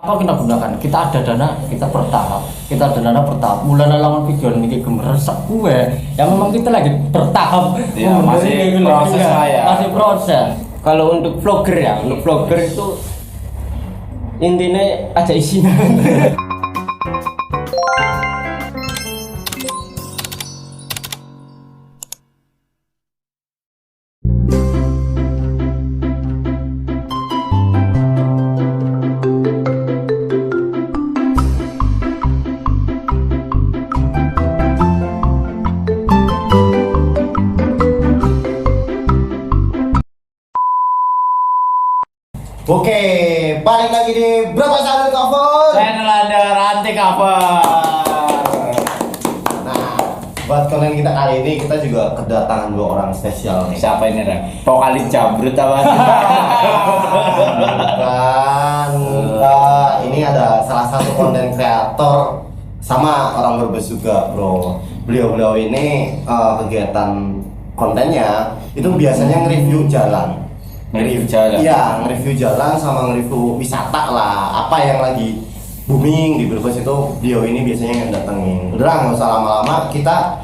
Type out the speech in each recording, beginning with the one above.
Apa kita gunakan? Kita ada dana, kita bertahap. Kita ada dana bertahap. Mulai lawan video ini gemeresek gue. Ya memang kita lagi bertahap. Ya, masih proses lah ya. Masih proses. Kalau untuk vlogger ya, untuk vlogger itu intinya aja isinya. Oke, balik lagi di Berapa Sadar Cover. Channel ada Ranting Cover. Nah, buat konten kita kali ini kita juga kedatangan dua orang spesial nih. Siapa ini, Ren? Vokalis Jambrut apa? Bukan, ini ada salah satu konten kreator sama orang Brebes juga, bro. Beliau ini kegiatan kontennya itu biasanya nge-review jalan. Nge-review jalan? Iya, nge-review jalan sama nge-review wisata lah. Apa yang lagi booming di Brebes itu beliau ini biasanya yang datengin. Udah nggak usah lama-lama, kita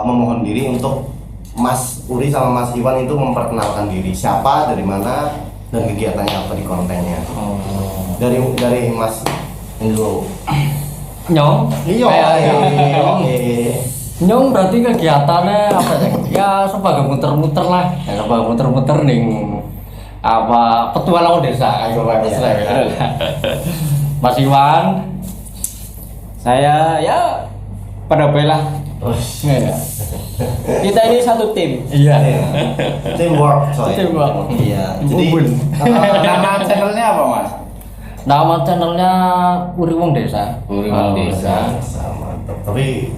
memohon diri untuk Mas Uri sama Mas Iwan itu memperkenalkan diri. Siapa, dari mana, dan kegiatannya apa di kontennya. Dari Mas ini dulu. Nyong. Iya. Nyong berarti kegiatannya apa sih? Ya sebagai muter-muter lah. Ya sebagai muter-muter nih apa petualang desa ayo Pak Iya. Mas Iwan. Saya ya pada bela. Iya. Kita ini satu tim. Iya. Teamwork, coy. Teamwork. Iya. Jadi Bubun. Nama channelnya apa, Mas? Nama channelnya Uri Wong Desa. Uri Wong Desa. mantap. Tapi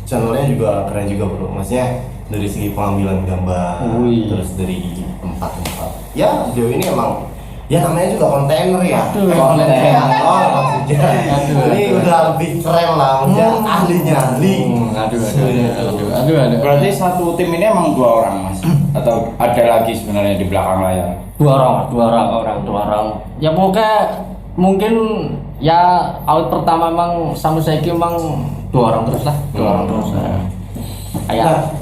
channelnya juga keren juga, bro. Maksudnya dari segi pengambilan gambar, Wih. terus dari tempat-tempat. Ya, video ini emang ya namanya juga kontainer ya. Aduh, Konten konten. kreator maksudnya. Aduh, Ini aduh. udah lebih keren lah, maksudnya ahlinya ahli. Aduh. Berarti satu tim ini emang 2 orang, Mas? Atau ada lagi sebenarnya di belakang layar? Dua orang. Ya mungkin ya awal pertama emang sama saya emang 2 orang terus lah, 2 orang terus. Kayak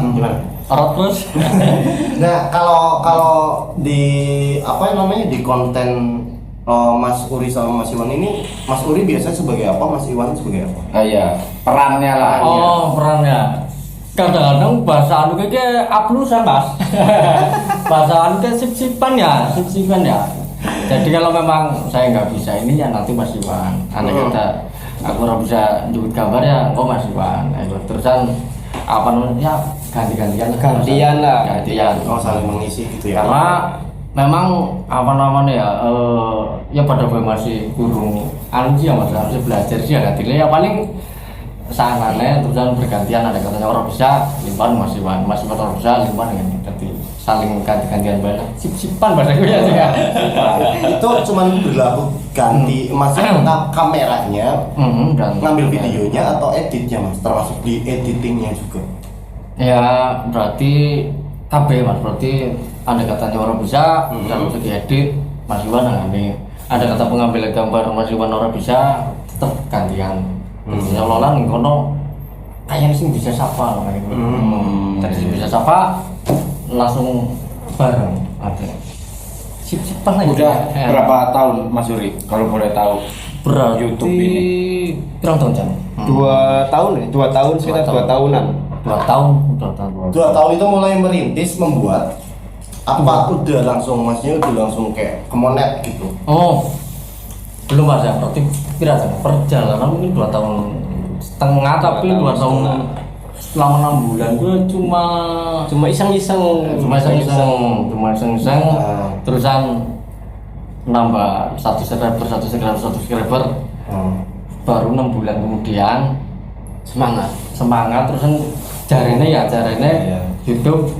Gimana? orang terus. Nah, kalau di apa namanya di konten Mas Uri sama Mas Iwan ini, Mas Uri biasanya sebagai apa, Mas Iwan sebagai apa? Ah iya, perannya lah. Oh, perannya. Kadang-kadang bahasa anu kayak aplusan, Mas. Bahasa anu kayak sip-sipan ya. Jadi kalau memang saya nggak bisa ini ya nanti Mas Iwan. Andai kata aku nggak bisa nyebut gambar ya, Mas Iwan. Nah, itu terusan apa namanya gantian Gantian lah. Gantian. Oh, saling mengisi gitu ya. Karena memang apa namanya ya pada gue masih kurung anu sih ya Mas, masih belajar sih ya gantinya ya paling sangannya terusan bergantian, ada katanya orang bisa limpan Mas Iwan orang bisa limpan dengan jadi saling ganti-gantian banget sip-sipan bahasa gue ya sih ya. Itu cuman berlaku ganti maksudnya kameranya, Dan ngambil videonya atau editnya, Mas, termasuk di editingnya juga. ya berarti KB Mas, berarti ada katanya orang bisa bisa diedit Mas Iwan ngene, ada kata pengambilan gambar Mas Iwan orang bisa tetap gantian. Terus lolan kono kayaknya sih bisa sapa kayak gitu. Tadi sih bisa sapa langsung bareng ada. Sip-sipan aja. Udah berapa tahun, Mas Uri? Kalau boleh tahu. Berarti YouTube ini? berapa tahun Jan? 2 tahun ya, 2 tahun sekitar 2 tahunan. 2 tahun. 2 tahun itu mulai merintis membuat apa udah langsung Masnya udah langsung kayak kemonet gitu. Oh, belum Mas ya, berarti kira perjalanan mungkin 2 tahun setengah, tapi 2 tahun selama 6 bulan gue Cuma iseng-iseng. cuma iseng-iseng terusan nambah satu subscriber baru 6 bulan kemudian semangat terusan jarene YouTube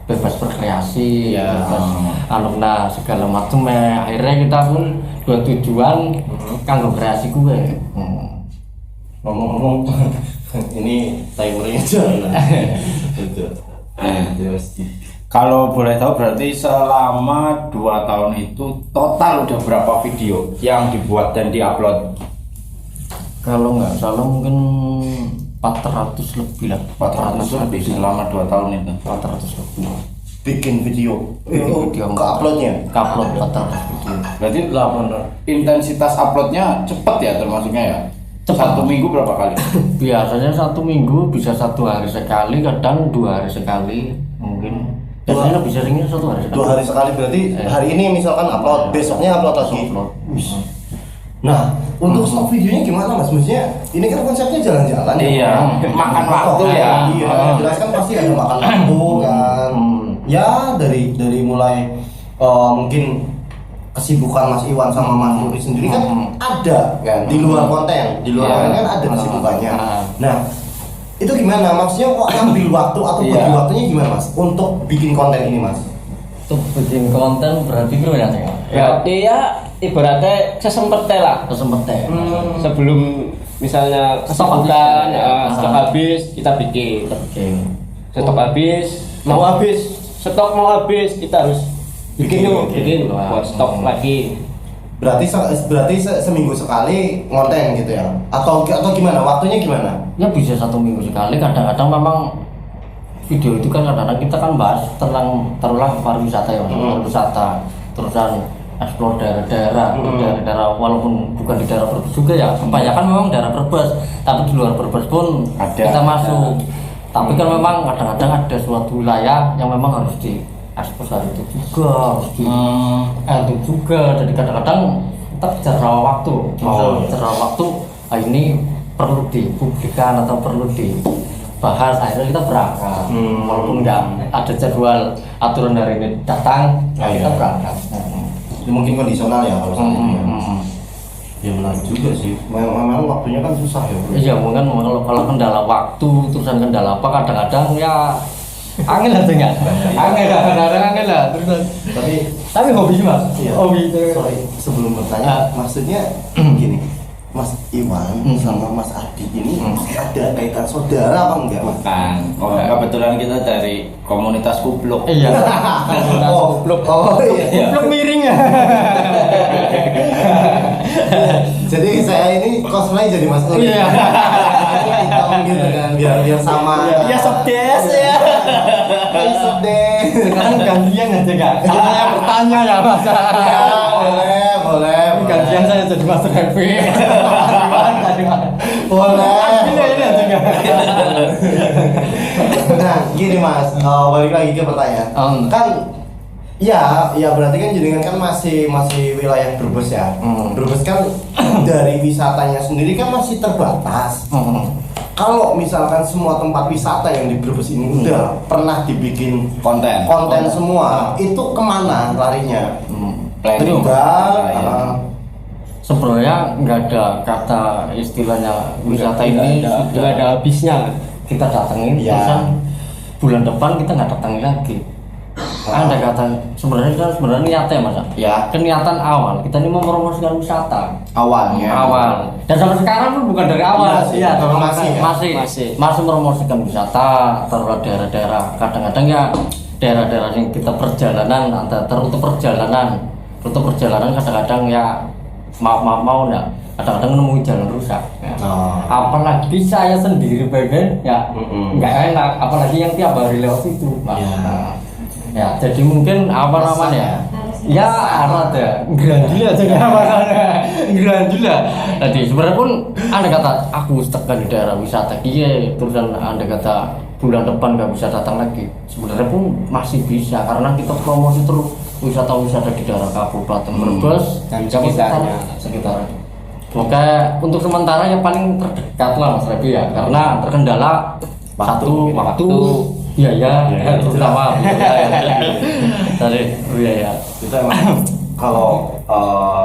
bebas berkreasi, bebas alumna segala macam akhirnya kita pun dua tujuan kanggo kreasi gue. Ngomong-ngomong ini timernya jalan. Itu. Terus Kalau boleh tahu berarti selama 2 tahun itu total udah berapa video yang dibuat dan diupload? Kalau nggak salah mungkin 400 lebih lah. 400 lebih selama 2 tahun itu. 400 lebih. Bikin video, Video ke uploadnya. Upload 400 video. Berarti Lah bener. intensitas uploadnya cepat ya termasuknya ya? Cepat. 1 minggu berapa kali? Biasanya 1 minggu bisa 1 hari sekali, kadang 2 hari sekali mungkin. Biasanya lebih seringnya 1 hari sekali. 2 hari sekali berarti hari ini misalkan upload, besoknya upload lagi. Upload. Nah, untuk stok videonya gimana Mas? Maksudnya ini kan konsepnya jalan-jalan ya. Iya, makan waktu ya. Iya, jelas kan pasti ada makan waktu kan. Ya dari mulai mungkin kesibukan Mas Iwan sama Mas Nuri sendiri kan ada kan di luar konten. Di luar Iya. konten kan ada kesibukannya. Nah, itu gimana? Maksudnya kok ngambil waktu atau bagi Iya. waktunya gimana Mas untuk bikin konten ini Mas? Untuk bikin konten berarti gimana sih? Ya ibaratnya sesempetnya lah. Kesempatan. Sebelum misalnya Stok kesibukan, habis ya. stok habis kita bikin. Oke. Stok habis, mau habis, stok mau habis kita harus bikin yuk, bikin buat stok lagi. Berarti seminggu sekali ngonten gitu ya? Atau gimana? Waktunya gimana? Ya bisa 1 minggu sekali. Kadang-kadang memang video itu kan kadang-kadang kita kan bahas tentang terulang pariwisata ya, pariwisata, terusan explore daerah-daerah walaupun bukan di daerah Brebes juga ya. Kebanyakan memang daerah Brebes, tapi di luar Brebes pun Ada, kita masuk. ada. Tapi kan memang kadang-kadang ada suatu wilayah yang memang harus di ekspos hari itu juga, harus di itu juga. Jadi kadang-kadang kita bicara rawa waktu. Misal bicara rawa waktu, ini perlu dipublikkan atau perlu dibahas, akhirnya kita berangkat. Walaupun nggak ada jadwal aturan dari ini datang, kita berangkat. Ya, mungkin kondisional ya kalau seperti itu ya. Ya menarik juga sih. Memang waktunya kan susah ya. Bro. Iya mungkin kalau kendala waktu, terusan kendala apa kadang-kadang ya angin lah enggak? Angin lah, kadang-kadang angin lah. Tapi hobi Mas. Iya. Hobi itu. Sorry, sebelum bertanya, maksudnya gini, Mas Iwan sama Mas Adi ini ada kaitan saudara apa enggak? Mas? Bukan. Oh, kebetulan kita dari komunitas kupluk. Iya. Oh, iya. Kupluk miring ya. Jadi saya ini cosplay jadi Mas Nuri. Iya. Hitam gitu kan, biar sama. Iya subdes ya. Subdes. Sekarang gantian aja Kak. Saya bertanya ya Mas. Ya, boleh. Gantian saya jadi Master Happy. Boleh. Ini aja Kak. Nah, gini Mas, balik lagi ke pertanyaan. Kan ya berarti kan jenengan kan masih wilayah Brebes ya. Brebes kan dari wisatanya sendiri kan masih terbatas. Kalau misalkan semua tempat wisata yang di Brebes ini udah pernah dibikin Konten. semua, itu kemana larinya? Planning. Tegal, Sebenarnya nggak ada kata istilahnya wisata ini Nggak ada habisnya. kita datengin Ya. terusan bulan depan kita nggak datangin lagi. Ada kata sebenarnya niatnya Mas. Ya. Niatan awal kita ini mau mempromosikan wisata. awalnya. Awal. Dan sampai sekarang pun bukan dari awal. Iya, tapi masih ya? masih mempromosikan wisata terus daerah-daerah. Kadang-kadang ya daerah-daerah yang kita perjalanan rute perjalanan kadang-kadang ya mau enggak kadang-kadang menemui jalan rusak ya. Apalagi saya sendiri bagian ya nggak enak apalagi yang tiap hari lewat itu Mas. Ya jadi mungkin apa namanya ya ada grandila aja grandila. Jadi sebenarnya pun ada kata aku tekan di daerah wisata terusan ada kata bulan depan nggak bisa datang lagi. Sebenarnya pun masih bisa karena kita promosi terus wisata-wisata di daerah Kabupaten Brebes dan sekitarnya. Oke, untuk sementara yang paling terdekat lah Mas Rebi ya, karena terkendala waktu, biaya, terutama biaya. Dari biaya. Kita emang kalau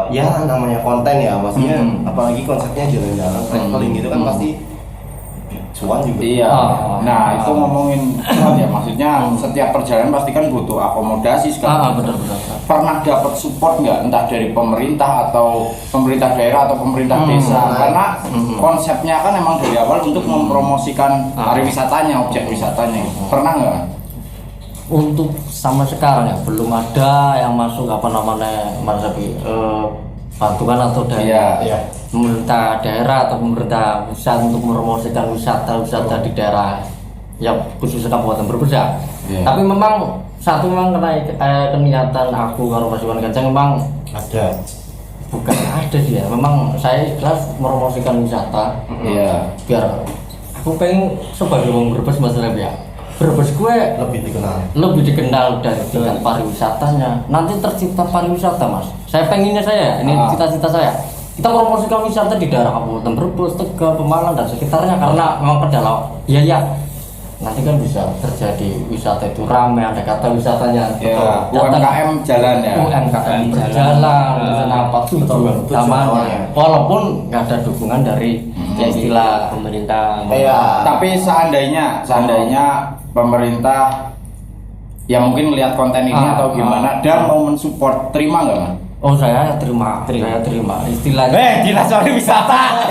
ya namanya konten ya, maksudnya apalagi konsepnya jalan-jalan traveling gitu kan pasti cuan juga. Iya. Nah, itu ngomongin cuan ya, maksudnya setiap perjalanan pasti kan butuh akomodasi segala. Benar. Pernah dapat support nggak entah dari pemerintah atau pemerintah daerah atau pemerintah desa? Karena konsepnya kan emang dari awal untuk mempromosikan pariwisatanya, objek wisatanya. Pernah nggak? Untuk sampai sekarang ya belum ada yang masuk apa namanya Mas Sabi, bantuan atau dari pemerintah daerah atau pemerintah pusat untuk mempromosikan wisata di daerah yang khususnya Kabupaten Brebes ya. Tapi memang satu memang kenyataan aku kalau Mas Iwan Kenceng memang ada. Bukan ada dia, memang saya ikhlas mempromosikan wisata. Biar aku pengen sebagai orang Brebes Mas Rem ya. Brebes gue lebih dikenal dari tingkat pariwisatanya. Nanti tercipta pariwisata Mas. Saya pengennya ini cita-cita saya. Kita promosikan wisata di daerah Kabupaten Brebes, Tegal, Pemalang dan sekitarnya karena memang kendala biaya. Nanti kan bisa terjadi wisata itu ramai, ada kata wisatanya. UMKM jalan ya. UMKM berjalan, kenapa tujuan utamanya. Walaupun nggak ada dukungan dari istilah pemerintah. Tapi seandainya pemerintah yang mungkin melihat konten ini atau gimana dan mau mensupport, terima nggak Mas? Oh saya terima. Istilahnya. Gila sorry wisata.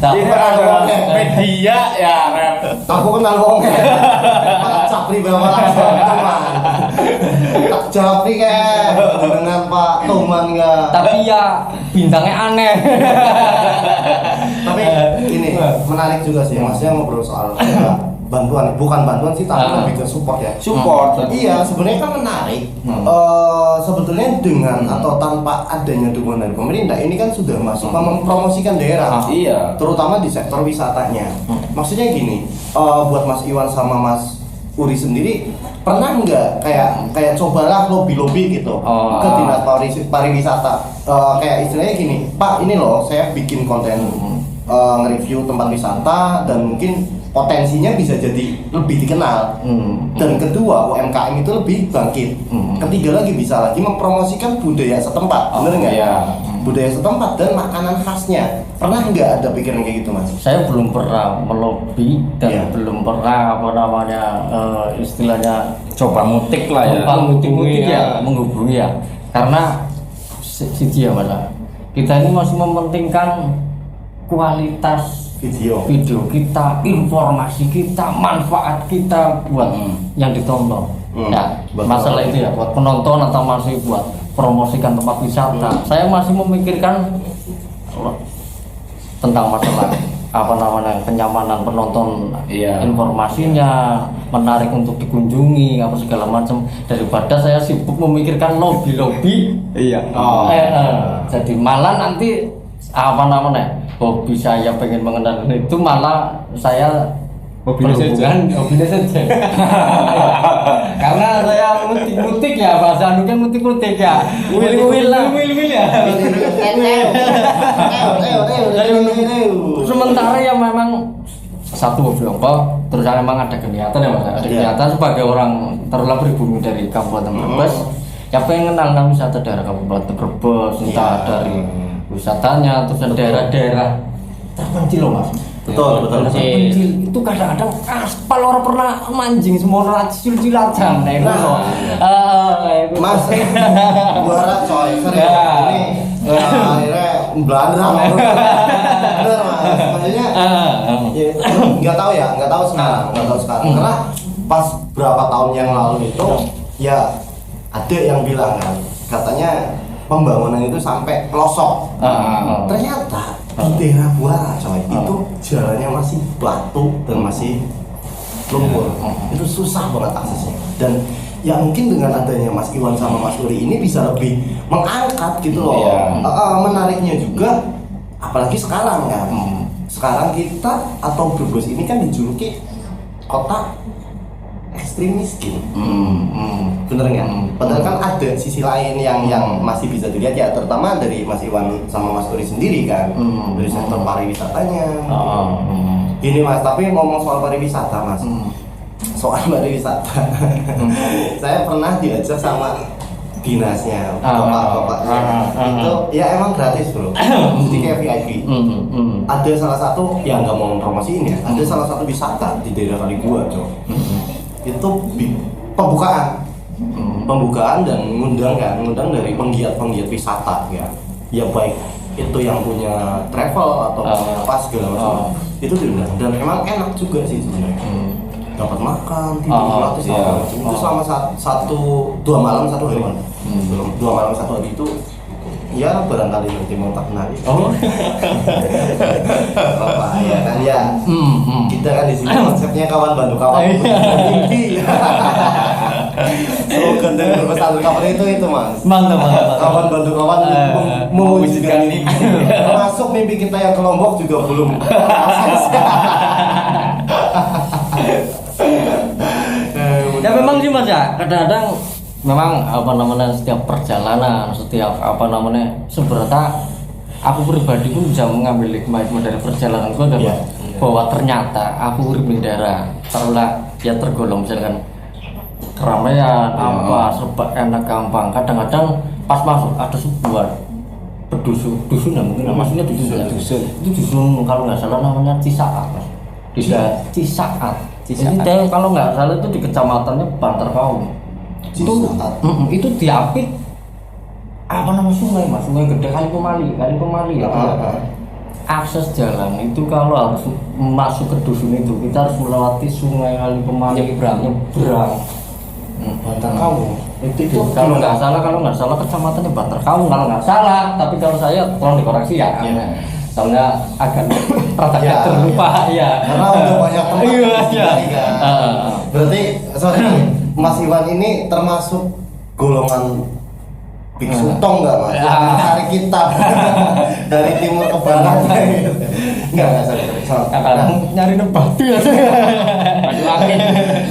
Ini ada media ya, Rep. Aku kenal wong. Pak Capri bawa langsung teman. Tak Capri dengan Pak Toman enggak. Tapi ya bintangnya aneh. Tapi ini menarik juga sih, maksudnya ngobrol soal bantuan, bukan bantuan sih, tapi lebih ke support ya. Support. Iya, sebenarnya kan menarik. Sebetulnya dengan atau tanpa adanya dukungan dari pemerintah, ini kan sudah masuk mempromosikan daerah. Iya. Terutama di sektor wisatanya. Maksudnya gini, buat Mas Iwan sama Mas Uri sendiri pernah nggak kayak cobalah lobby gitu ke dinas pariwisata, kayak istilahnya gini, Pak ini loh saya bikin konten nge-review tempat wisata dan mungkin potensinya bisa jadi lebih dikenal. Dan kedua, UMKM itu lebih bangkit. Ketiga lagi bisa lagi mempromosikan budaya setempat, bener nggak? Budaya setempat dan makanan khasnya. Pernah nggak ada pikiran kayak gitu Mas? Saya belum pernah melobi dan belum pernah istilahnya Coba mutik lah ya. mutik ya, menghubungi ya. Karena ya Mas, kita ini masih mementingkan kualitas video kita, informasi kita, manfaat kita buat yang ditonton. Ya, masalah itu ya buat penonton atau masih buat promosikan tempat wisata. Saya masih memikirkan tentang masalah kenyamanan penonton, informasinya menarik untuk dikunjungi apa segala macam, daripada saya sibuk memikirkan lobby. Jadi malah nanti hobi saya pengen mengenal itu, malah saya hobinya saja. Karena saya mutik ya, bahasa anu kan mutik ya. Wil ya. Sementara ya memang satu hobi terus memang ada kegiatan ya Mas. Ada kegiatan sebagai orang terlalu pribumi dari Kabupaten Brebes, ya pengen kenal wisata daerah Kabupaten Brebes, entah dari wisatanya terus daerah-daerah terpencil loh Mas. Betul. Terpencil itu kadang-kadang aspal orang pernah mancing semua orang cilacan Mas buara coy sering ini akhirnya belandang. Bener Mas, maksudnya nggak tahu sekarang karena pas berapa tahun yang lalu itu ya ada yang bilang kan katanya pembangunan itu sampai pelosok. Ternyata di daerah Buara coy itu jalannya masih batu dan masih lumpur. Itu susah banget aksesnya. Dan ya mungkin dengan adanya Mas Iwan sama Mas Uri ini bisa lebih mengangkat gitu loh. Menariknya juga apalagi sekarang kan. Sekarang kita atau Brebes ini kan dijuluki kota ekstrim miskin. Bener nggak? Padahal kan ada sisi lain yang masih bisa dilihat ya, terutama dari Mas Iwan sama Mas Uri sendiri kan, dari sektor pariwisatanya. Gini Mas, tapi ngomong soal pariwisata Mas, saya pernah diajak sama dinasnya, bapak-bapaknya, itu ya emang gratis bro, jadi kayak VIP. Ada salah satu yang nggak mau promosiin ya, ada salah satu wisata di daerah Kali Gua itu pembukaan dan ngundang dari penggiat wisata ya baik itu yang punya travel atau apa segala macam itu diundang dan emang enak juga sih sebenarnya. dapat makan, tidur gratis segala macam. Itu selama 2 malam 1 hari kan. 2 malam 1 hari itu ya barangkali nanti mau tak kenali. Apa ya kan ya. Kita kan di sini konsepnya kawan bantu kawan. Mimpi. Slogan dari Berbesar Kawan itu Mas. Mantap. Kawan bantu kawan mewujudkan mimpi. Termasuk mimpi kita yang ke Lombok juga belum. Ya memang sih Mas ya, kadang-kadang memang setiap perjalanan, sebenarnya aku pribadi pun bisa mengambil hikmah dari perjalananku adalah bahwa ternyata aku urip ning daerah tergolong misalkan keramaian serba enak gampang. Kadang-kadang pas masuk ada sebuah dusun mungkin maksudnya dusun itu dusun kalau nggak salah namanya Cisaat Mas. Cisaat. Jadi kalau nggak salah itu di kecamatannya Bantar Kaum. Itu diapit sungai Mas, sungai gede kali Pemali ya. Akses jalan itu kalau harus masuk ke dusun itu kita harus melewati sungai Kali Pemali nyebrang. Bantar Kaum. Itu kalau nggak salah kecamatannya Bantar Kaum kalau nggak salah, tapi kalau saya tolong dikoreksi ya. Soalnya agak rata terlupa ya. Karena udah banyak tempat. Iya. Berarti sorry Mas Iwan ini termasuk golongan biksu tong nggak Mas? Cari kitab dari timur ke barat. Enggak sorry. Nyari batu ya. Batu angin.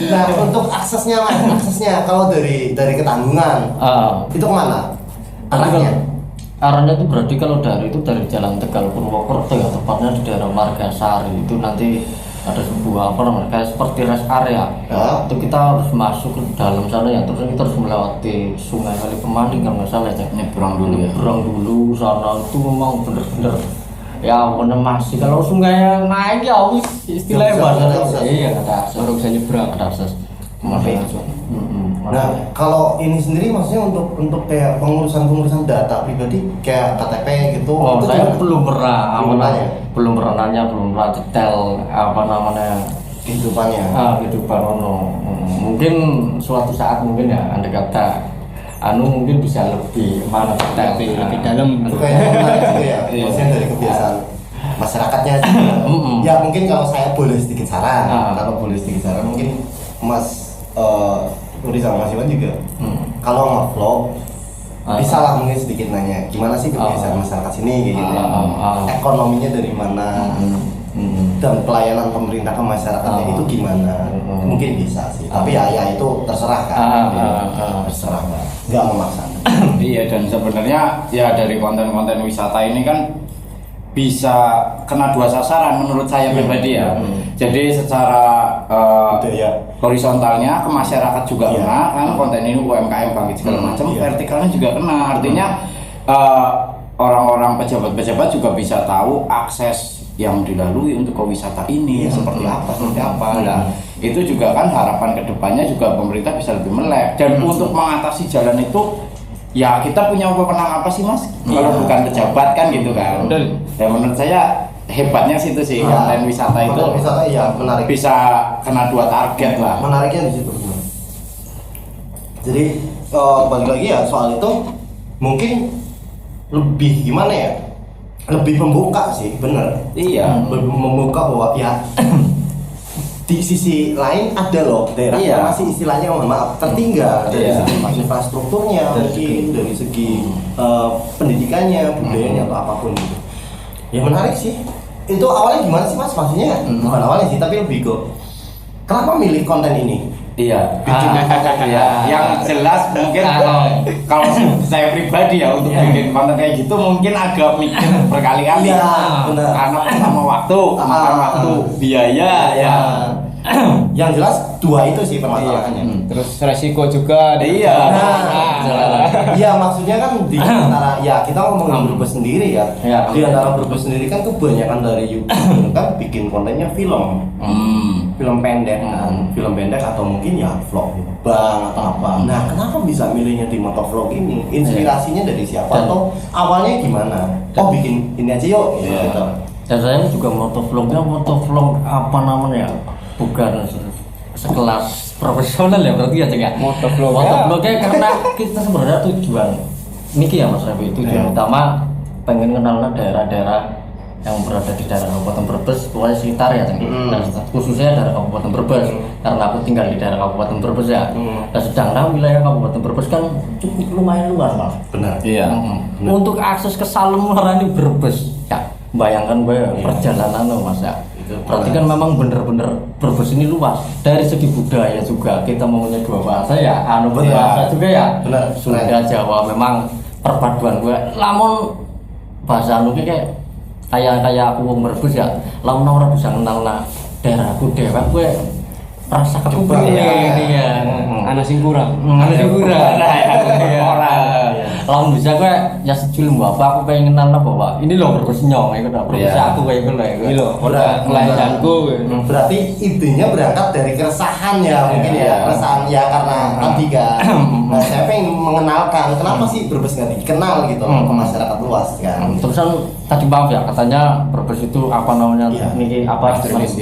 Nah untuk aksesnya kalau dari Ketanggungan itu kemana? Arahnya itu berarti kalau dari Jalan Tegal Purwokerto ya, tepatnya di daerah Margasari itu nanti ada sebuah kayak seperti rest area. Itu kita harus masuk ke dalam sana ya, terus kita harus melewati Sungai Kali Pemali kalau nggak salah ya. Nyebrang dulu sana itu memang bener-bener ya masih kalau sungainya naik ya istilahnya bahasa iya ada akses, baru bisa nyebrang ada akses. Nah, kalau ini sendiri maksudnya untuk kayak pengurusan data pribadi kayak KTP gitu. Oh, itu saya belum pernah nanya, belum pernah detail kehidupannya. Kehidupan mungkin suatu saat mungkin ya andai kata mungkin bisa lebih detail lebih dalam. Itu kayaknya menarik juga ya. Maksudnya dari kebiasaan masyarakatnya. Ya mungkin kalau saya boleh sedikit saran, mungkin Mas Rudi sama Mas Iwan juga kalau nge-vlog bisa lah mungkin sedikit nanya gimana sih kebiasaan masyarakat sini gitu ekonominya dari mana dan pelayanan pemerintah ke masyarakatnya itu gimana mungkin bisa sih tapi ya itu terserah kan terserah nggak memaksa. Iya dan sebenarnya ya dari konten-konten wisata ini kan bisa kena 2 sasaran menurut saya pribadi ya. Jadi secara horizontalnya ke masyarakat juga kena kan konten ini UMKM bangkit segala macam, vertikalnya juga kena. Artinya orang-orang pejabat-pejabat juga bisa tahu akses yang dilalui untuk ke wisata ini seperti apa. Nah, itu juga kan harapan kedepannya juga pemerintah bisa lebih melek dan untuk mengatasi jalan itu ya kita punya wewenang apa sih Mas? Kalau bukan pejabat kan gitu kan. Ya menurut saya hebatnya situ sih konten wisata itu. Wisata iya menarik. Bisa kena 2 target lah. Menariknya di situ. Jadi balik lagi ya soal itu mungkin lebih gimana ya? Lebih membuka sih, bener. Iya. Lebih membuka bahwa ya di sisi lain ada loh daerah yang masih istilahnya mohon maaf tertinggal dari segi infrastrukturnya mungkin dari segi pendidikannya budayanya atau apapun itu ya menarik sih. Itu awalnya gimana sih Mas? Maksudnya bukan awalnya sih tapi lebih ke kenapa milih konten ini? Iya, bikin konten ya. Yang jelas mungkin kalau saya pribadi ya untuk bikin konten kayak gitu mungkin agak mikir berkali-kali. Benar. Karena pertama waktu, makan waktu, biaya ya. Yang jelas 2 itu sih permasalahannya. Terus resiko juga. Iya maksudnya kan di antara ya kita ngomongin Brebes sendiri ya. Di antara Brebes sendiri kan kebanyakan dari YouTube kan bikin kontennya film pendek kan, film pendek atau mungkin ya vlog bang atau apa. Nah kenapa bisa milihnya di motovlog ini? Inspirasinya dari siapa atau awalnya gimana? Oh bikin ini aja yuk gitu. Dan saya juga motovlog bukan sekelas profesional ya berarti ya Ceng ya. Motovlognya karena kita sebenarnya tujuan niki ya Mas Rafi, tujuan utama pengen kenalnya daerah-daerah yang berada di daerah Kabupaten Brebes, pokoknya sekitar ya Ceng. Dan khususnya daerah Kabupaten Brebes, karena aku tinggal di daerah Kabupaten Brebes ya. Dan sedangkan wilayah Kabupaten Brebes kan cukup lumayan luas Mas. Benar. Iya. Untuk akses ke Salem Marani Brebes, ya bayangkan perjalanan Mas ya. Berarti kan memang bener-bener Brebes ini luas. Dari segi budaya juga kita mempunyai dua bahasa ya, bahasa juga ya. Benar. Sunda Jawa memang perpaduan gue. Lamun bahasa anu kayak aku wong Brebes ya, lamun ora bisa kenal daerahku dewek gue rasa kepingin ini ya. Ana sing kurang. Lamun bisa gue ya sejul bapak aku pengen kenal bahwa ini loh Brebes nyong itu dah Brebes aku kayak gitu Ini loh, kelahiranku. Berarti intinya berangkat dari keresahan ya mungkin ya, keresahan ya karena tadi kan. Nah, saya pengen mengenalkan kenapa sih Brebes nggak dikenal gitu ke masyarakat luas kan. Terusan tadi maaf ya katanya Brebes itu apa namanya niki apa Ekstremis.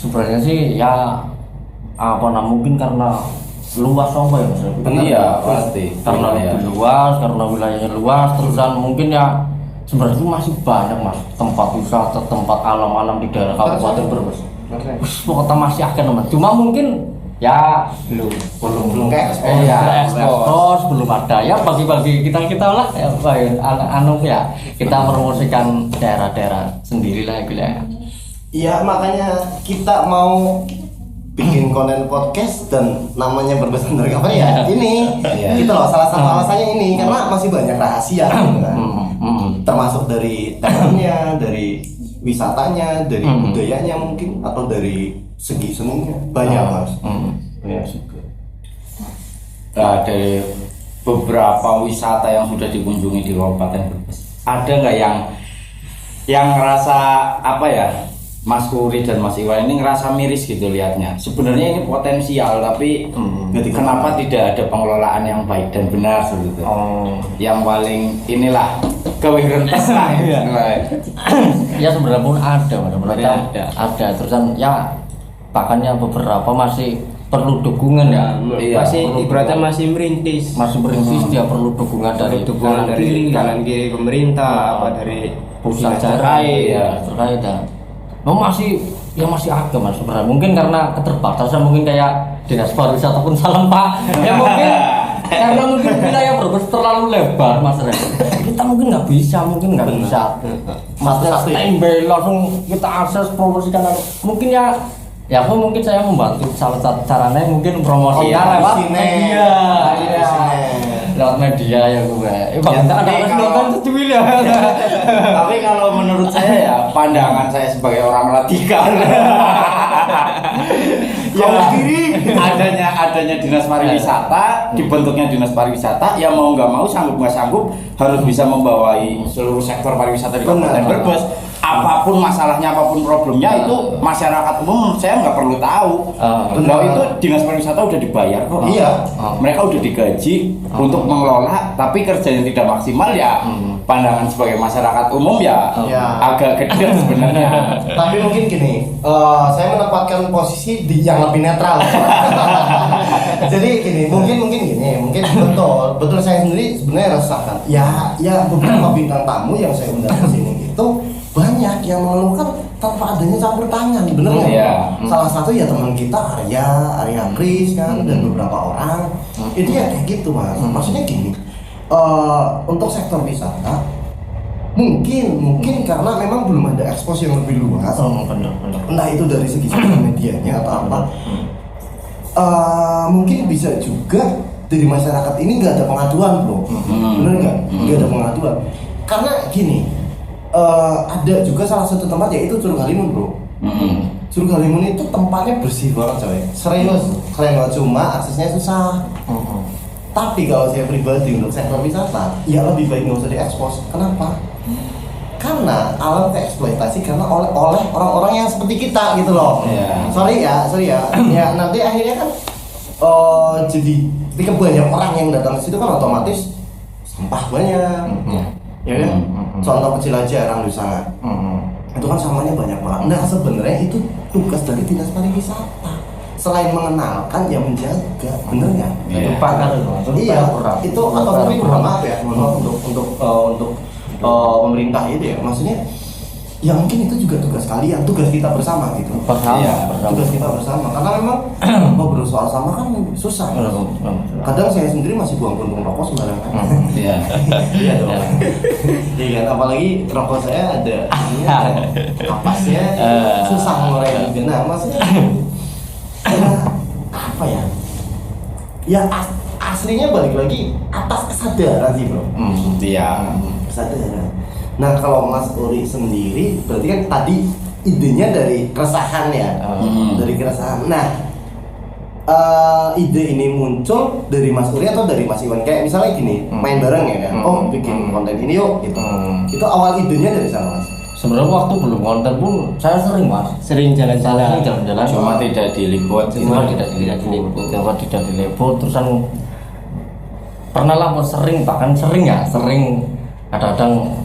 sebenarnya sih ya mungkin karena luas apa ya Mas? Iya pasti. Karena lebih luas, karena wilayahnya luas, terusan mungkin ya sebenarnya itu masih banyak Mas tempat wisata, tempat alam-alam di daerah Kabupaten Brebes. Pokoknya masih akan Mas. Cuma mungkin ya belum kayak ekspos belum ada ya bagi kita lah ya kita promosikan daerah-daerah sendirilah wilayah. Iya makanya kita mau bikin konten podcast dan namanya Brebes Undercover ya ini gitu loh, salah satu alasannya ini karena masih banyak rahasia gitu kan. Termasuk dari temannya, dari wisatanya, dari budayanya mungkin atau dari segi seninya banyak Mas. Ya. Nah, dari beberapa wisata yang sudah dikunjungi di Kabupaten Brebes, ada nggak yang ngerasa apa ya, Mas Kuri dan Mas Iwan ini ngerasa miris gitu lihatnya. Sebenarnya ini potensial, tapi kenapa tidak ada pengelolaan yang baik dan benar seperti itu. Yang paling inilah kewirausahaan lah. Ya sebenarnya pun ada, ada. Terusan ya bahkannya beberapa masih perlu dukungan ya. Masih ibaratnya masih merintis. Dia perlu dukungan dari kanan kiri pemerintah, apa dari pusat terkait ya. Masih ada Mas sebenarnya. Mungkin karena keterbatasan, mungkin kayak Dinas Pariwisata pun salam Pak. Ya mungkin karena mungkin wilayah Brebes terlalu lebar Mas Ren. Kita mungkin nggak bisa. Mas standby langsung kita akses promosikan. Mungkin ya aku mungkin saya membantu salah satu caranya mungkin promosinya lewat media. Lewat media ya gue. Tapi kalau menurut saya ya pandangan saya sebagai orang radikal. adanya dinas pariwisata, dibentuknya dinas pariwisata, ya mau nggak mau sanggup nggak sanggup harus bisa membawai seluruh sektor pariwisata di Kabupaten Brebes. Apapun masalahnya, apapun problemnya itu masyarakat umum saya nggak perlu tahu. Kalau itu dinas pariwisata udah dibayar kok. Iya. Mereka udah digaji untuk mengelola, tapi kerjanya tidak maksimal ya. Pandangan sebagai masyarakat umum ya agak gede sebenarnya. Tapi mungkin gini, saya menempatkan posisi yang lebih netral. Jadi gini, mungkin betul saya sendiri sebenarnya rasakan. Ya beberapa bintang tamu yang saya undang ke sini itu banyak yang mengeluhkan tanpa adanya campur tangan, bener nggak? Salah satu ya teman kita Arya Kris kan dan beberapa orang itu ya kayak gitu Mas. Maksudnya gini, untuk sektor wisata mungkin karena memang belum ada ekspos yang lebih luas. Entah itu dari segi sosial medianya atau apa. Mungkin bisa juga dari masyarakat ini nggak ada pengaduan bro, bener nggak? Nggak ada pengaduan karena gini. Ada juga salah satu tempat yaitu Curug Halimun bro. Curug Halimun itu tempatnya bersih banget coy. Serius, keren banget, cuma aksesnya susah. Tapi kalau saya pribadi untuk sektor wisata, ya lebih baik nggak usah diekspos. Kenapa? Karena alam tereksploitasi karena oleh orang-orang yang seperti kita gitu loh. Sorry ya. Ya nanti akhirnya kan jadi ketika banyak orang yang datang ke situ kan otomatis sampah banyak. Ya kan? Contoh kecil aja Rang di sana. Itu kan sampahnya banyak banget. Nah sebenarnya itu tugas dari dinas pariwisata. selain mengenalkan ya menjaga, bener nggak? Itu pakar itu. Iya, Kurang. itu atau mungkin mohon maaf ya, mohon maaf untuk pemerintah itu ya, maksudnya ya mungkin itu juga tugas kalian, tugas kita bersama gitu. Bersama, Iya, bersama. Tugas kita bersama, karena memang ngobrol soal sampah kan susah. Ya. Kadang saya sendiri masih buang puntung rokok sembarangan. Iya. Iya dong. Iya kan, apalagi rokok saya ada kapasnya, susah ngorek juga. Nah, maksudnya ya, apa ya? Ya aslinya balik lagi atas kesadaran sih bro. Iya. Kesadaran. Nah kalau Mas Uri sendiri berarti kan tadi idenya dari keresahan ya, dari keresahan. Nah ide ini muncul dari Mas Uri atau dari Mas Iwan? Kayak misalnya gini, main bareng ya kan? Oh bikin konten ini yuk gitu. Itu awal idenya dari sana Mas? Sebenarnya waktu belum konten pun saya sering Mas. Sering jalan-jalan. Jalan-jalan. Cuma tidak diliput. Cuma tidak diliput. Cuma tidak diliput. Terusan pernah lah sering, bahkan sering ya, sering kadang-kadang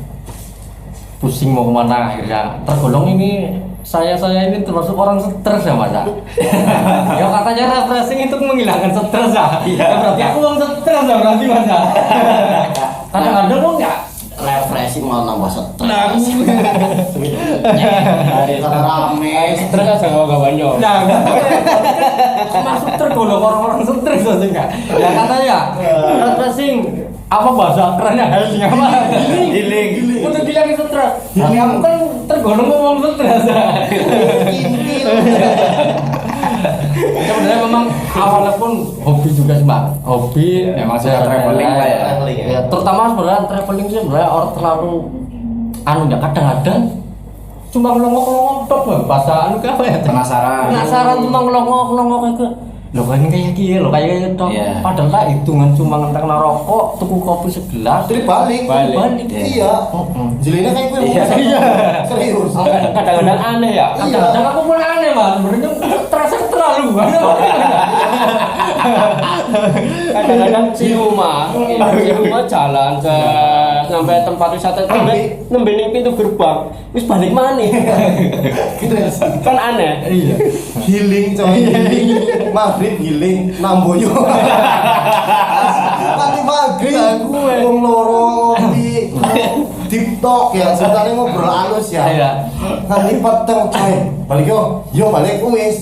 pusing mau kemana, akhirnya tergolong ini saya ini termasuk orang stres ya Mas. Ya katanya refreshing itu menghilangkan stres ya. Ya berarti aku orang stres ya berarti Mas. Kadang-kadang kok enggak refreshing malah nambah stres. Karena rame, Stres aja gak banyak. nah, masuk tergolong orang-orang stres aja enggak? Ya katanya refreshing apa bahasa kerennya healing apa? Healing. Untuk bilangin stres. Tapi kamu kan tergolong ngomong stres. Sebenarnya memang awalnya pun hobi juga sih Mbak. Hobi Memang suka traveling lah ya. Ya, terutama sebenarnya traveling sih sebenarnya orang terlalu ya kadang-kadang cuma ngelongok-ngelongok tok bahasa apa ya? Penasaran cuma ngelongok-ngelongok itu. Loh kan kayak gini loh kayak gitu. Iya. Padahal tak hitungan cuma ngentek rokok, tuku kopi segelas. Terus balik. Iya. Jelinya kayak gue. Iya. Serius. Kadang-kadang aneh ya. Kadang-kadang aku pun aneh Mas, sebenarnya terasa terlalu. Kadang-kadang si rumah jalan ke sampai tempat wisata sampai nembe pintu gerbang, wis balik mana? Kan aneh. Iya. Healing coy, healing. Maghrib healing, namboyo. Nanti maghrib wong loro di TikTok ya, sebenarnya ngobrol halus ya. Iya. Nanti peteng coy. Balik yo balik wis.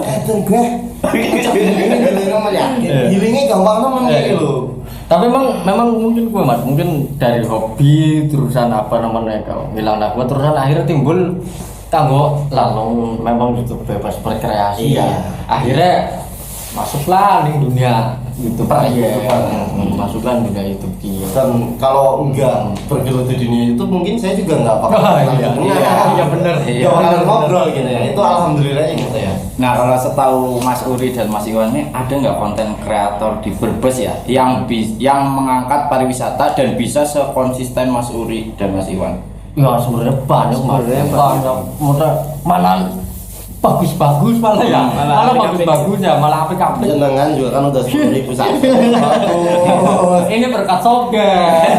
Eten gue. Ini healing mah yakin. Healingnya gampang temen gitu loh. Tapi memang mungkin gue Mas, mungkin dari hobi terusan apa namanya kalau bilang aku terusan akhirnya timbul kanggo lalu memang itu bebas berkreasi ya. Akhirnya masuklah di dunia YouTube aja. Masuklah di dunia YouTube dia. Dan kalau enggak bergelut di dunia itu mungkin saya juga enggak bakal Iya benar. Enggak bakal ngobrol gitu ya. Itu alhamdulillah gitu ya. Nah kalau setahu Mas Uri dan Mas Iwan ini ada nggak konten kreator di Brebes ya yang mengangkat pariwisata dan bisa sekonsisten Mas Uri dan Mas Iwan? Ya sebenarnya banyak malah bagus-bagus malah ya, malah bagus-bagus ya, malah apik-apik. Jenengan juga kan udah 10.000 subscriber. Bagus. Ini berkat Sobdes.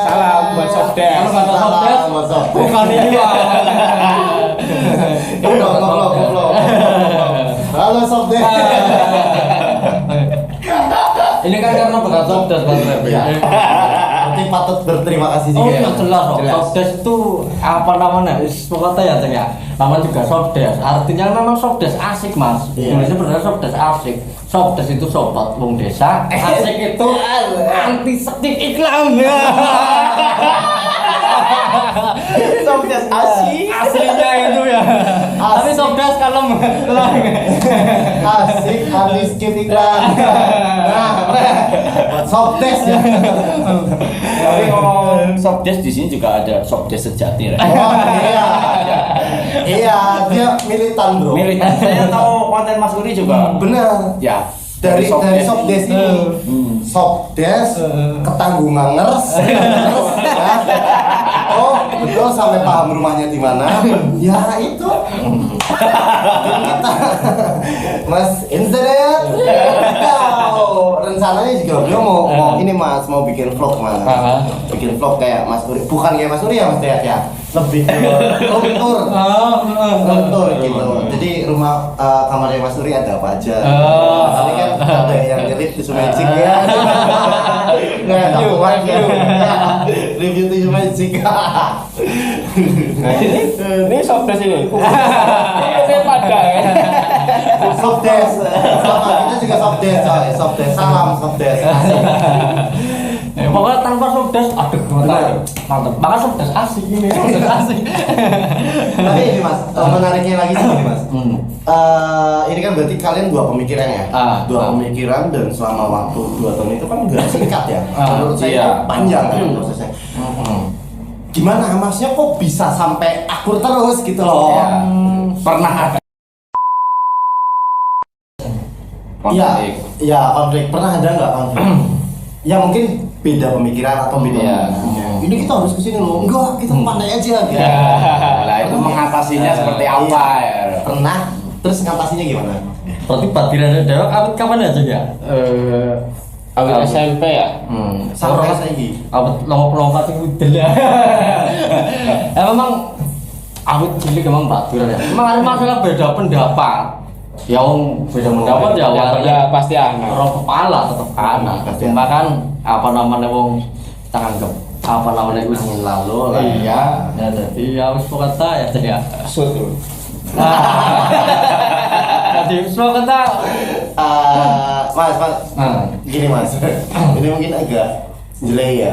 Salam buat Sobdes. Kalau kata Sobdes, bukan ini ya. Goblok. Halo Sobdes. Ini kan karena berkat Sobdes Bang. Berarti patut berterima kasih Oh juga ya. iya jelas kok. Sobdes itu apa namanya? Pokoknya ya Ceng ya. Nama juga Sobdes. Artinya memang Sobdes asik Mas. Indonesia benar Sobdes asik. Sobdes itu sobat wong desa. Asik itu anti sektif iklan. Sobdes asik. Aslinya itu ya. Tapi Sobdes kalem. Asik habis skip iklan. Nah, Sobdes ya. Tapi ngomong Sobdes di sini juga ada Sobdes sejati lah. Oh iya. Iya, dia militan bro. Militan. Saya tahu konten Mas Uri juga. Benar. Ya. Dari Sobdes ini. Sobdes ketanggunganers. Ya. Oh, betul sampai paham rumahnya di mana. Ya itu. Kita Mas internet. Wow, rencananya juga beliau mau ini Mas, mau bikin vlog Mas. Bikin vlog kayak Mas Uri, bukan kayak Mas Uri ya Mas Dayat ya. Lebih ke room tour. Room tour gitu. Jadi rumah kamarnya Mas Uri ada apa aja. Tadi kan ada yang nyelip tisu magic ya. Nggak tahu ya. Review tisu magic. Ini softdesk ini. Ini pada ya. Softdesk. Sama kita juga softdesk coy. Softdesk. Salam softdesk. Pokoknya tanpa softdesk, aduh mantap. Bahkan softdesk asik ini, softdesk asik. Tapi ini Mas, menariknya lagi sih ini Mas. Ini kan berarti kalian dua pemikiran ya, dua pemikiran dan selama waktu 2 tahun itu kan nggak singkat ya. Menurut saya iya. panjang kan prosesnya. Gimana Masnya kok bisa sampai akur terus gitu loh? Ya, pernah ada konflik. Iya konflik. Pernah ada nggak konflik? Ya mungkin beda pemikiran atau beda. Iya. Ini kita harus kesini loh. Enggak, kita pandai aja gitu. Lah itu mengatasinya seperti apa ya? Pernah. Terus ngatasinya gimana? Berarti batirannya Dewa awet kapan aja ya? Awal SMP ya. Sampai saiki. Awet lompat itu udel ya. Memang awet cilik emang batiran ya. Memang ada masalah beda pendapat. Ya beda pendapat ya Ya pasti anak. roh kepala tetap anak. Cuma kan apa namanya wong kita anggap apa namanya itu angin lalu lah ya. Ya jadi ya wis pokoknya ya jadi ya. Suatu. Jadi semua kata Mas, gini Mas. Ini mungkin agak jelek ya.